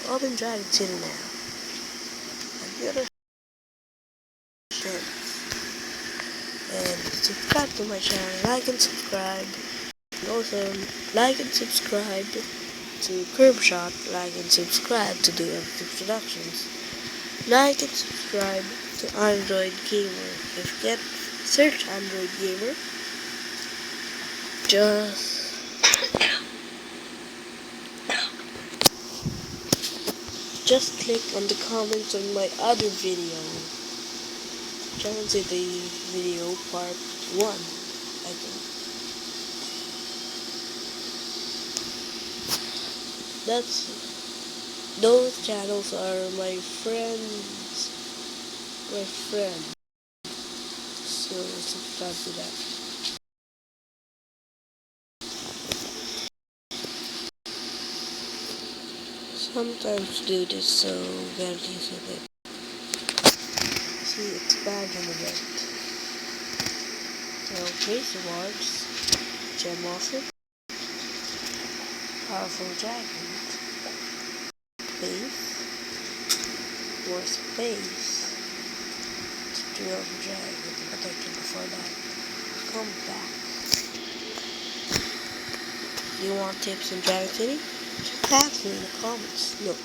I'm in Dragon City now. I'm gonna share and subscribe to my channel. Like and subscribe. And also like and subscribe to Curbshot. Like and subscribe to the Productions. Like and subscribe to Android Gamer. If you get search Android Gamer, just click on the comments on my other video. Dragon City video part 1, I think. Those channels are my friends. So subscribe to that. Sometimes do this, so get used to it. See, it's bad in the bed. So, Praise Awards, Gem Offer, Powerful Dragons, Space, more Space, Steel Dragon, but I can before that. Come back. Do you want tips on Dragon City? Just ask me in the comments. Look.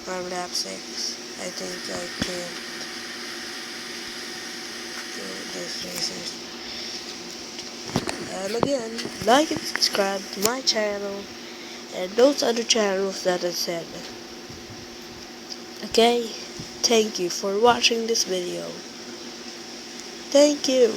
I'm lap 6. I think I can't do this races. And again, like and subscribe to my channel and those other channels that I said. Okay? Thank you for watching this video. Thank you.